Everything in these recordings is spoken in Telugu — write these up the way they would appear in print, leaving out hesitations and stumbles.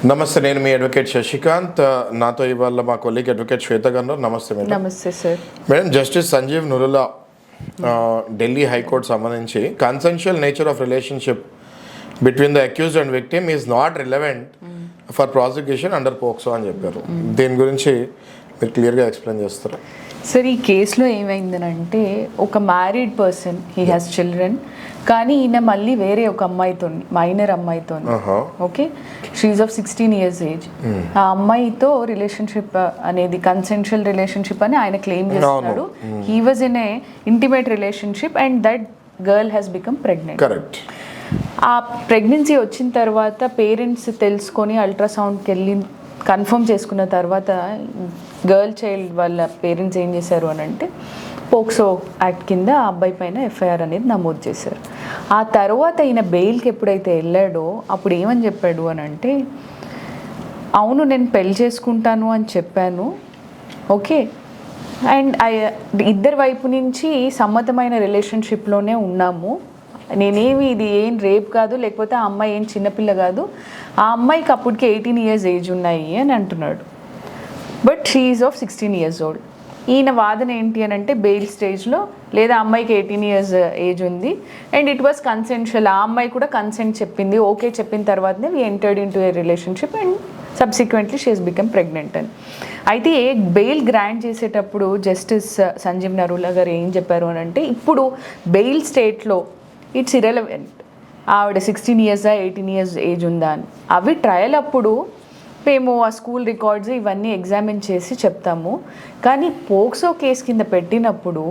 నమస్తే, నేను మీ అడ్వకేట్ శశికాంత్. నాతో ఇవాళ మా కొలీగ్ అడ్వకేట్ శ్వేత గారు. నమస్తే మేడం. నమస్తే sir. Madam, justice Sanjeev Narula Delhi high court సంబంధించి consensual nature of relationship between the accused and victim is not relevant for prosecution under POCSO అని చెప్పారు. దీని గురించి మీరు క్లియర్గా ఎక్స్ప్లెయిన్ చేస్తారా? సార్, ఈ కేసులో ఏమైందనంటే ఒక married person, he has children, కానీ ఈయన మళ్ళీ వేరే ఒక అమ్మాయితో, మైనర్ అమ్మాయితో, okay, she of 16 years age. ఆ అమ్మాయితో రిలేషన్షిప్ అనేది కన్సెన్షువల్ రిలేషన్షిప్ అని ఆయన క్లెయిమ్ చేస్తున్నాడు. He was in a intimate relationship and that girl has become pregnant. Correct. ఆ ప్రెగ్నెన్సీ వచ్చిన తర్వాత పేరెంట్స్ తెలుసుకొని అల్ట్రాసౌండ్కి వెళ్ళి కన్ఫర్మ్ చేసుకున్న తర్వాత గర్ల్ చైల్డ్ వాళ్ళ పేరెంట్స్ ఏం చేశారు అని అంటే పోక్సో యాక్ట్ కింద ఆ అబ్బాయి పైన ఎఫ్ఐఆర్ అనేది నమోదు చేశారు. ఆ తర్వాత ఈయన బెయిల్కి ఎప్పుడైతే వెళ్ళాడో అప్పుడు ఏమని చెప్పాడు అని అంటే, అవును నేను పెళ్లి చేసుకుంటాను అని చెప్పాను, ఓకే, అండ్ ఇద్దరి వైపు నుంచి సమ్మతమైన రిలేషన్షిప్లోనే ఉన్నాము, నేనేమి ఇది ఏం రేప్ కాదు, లేకపోతే ఆ అమ్మాయి ఏం చిన్నపిల్ల కాదు, ఆ అమ్మాయికి అప్పటికి 18 years ఏజ్ ఉన్నాయి అని అంటున్నాడు. But she is of 16 years old. ఈయన వాదన ఏంటి అని అంటే బెయిల్ స్టేజ్లో, లేదా అమ్మాయికి 18 years ఏజ్ ఉంది అండ్ ఇట్ వాస్ కన్సెన్షువల్, ఆ అమ్మాయి కూడా కన్సెంట్ చెప్పింది, ఓకే చెప్పిన తర్వాతనే we entered in to A relationship and subsequently she has become pregnant అని. అయితే బెయిల్ గ్రాంట్ చేసేటప్పుడు జస్టిస్ సంజీవ్ నరులా గారు ఏం చెప్పారు అని అంటే, ఇప్పుడు బెయిల్ స్టేట్లో ఇట్స్ ఇర్రెలవెంట్, ఆవిడ 16 years 18 years ఏజ్ ఉందా అని. అవి ట్రయల్ అప్పుడు మేము ఆ స్కూల్ రికార్డ్స్ ఇవన్నీ ఎగ్జామిన్ చేసి చెప్తాము, కానీ పోక్సో కేసు కింద పెట్టినప్పుడు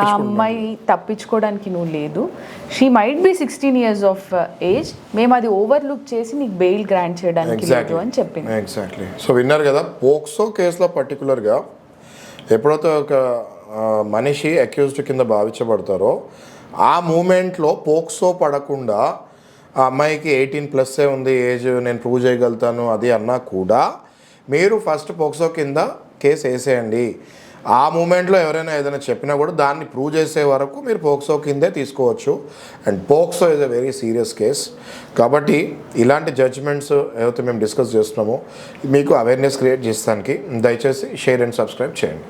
ఆ అమ్మాయి తప్పించుకోవడానికి నువ్వు లేదు, she might be 16 years of age, మేము అది ఓవర్లుక్ చేసి నీకు బెయిల్ గ్రాంట్ చేయడానికి లేదు అని చెప్పింది. ఎగ్జాక్ట్లీ. సో విన్నారు కదా, పోక్సో కేసులో పర్టికులర్గా ఎప్పుడైతే ఒక మనిషి అక్యూజ్డ్ కింద భావించబడతారో ఆ మూమెంట్లో పోక్సో పడకుండా ఆ అమ్మాయికి 18+ ఉంది ఏజ్, నేను ప్రూవ్ చేయగలుగుతాను అది అన్నా కూడా మీరు ఫస్ట్ పోక్సో కింద కేసు వేసేయండి. ఆ మూమెంట్లో ఎవరైనా ఏదైనా చెప్పినా కూడా దాన్ని ప్రూవ్ చేసే వరకు మీరు పోక్సో కిందే తీసుకోవచ్చు. And POCSO is a very serious case. కాబట్టి ఇలాంటి జడ్జ్మెంట్స్ ఏవైతే మేము డిస్కస్ చేస్తున్నామో మీకు అవేర్నెస్ క్రియేట్ చేస్తానికి దయచేసి షేర్ అండ్ సబ్స్క్రైబ్ చేయండి.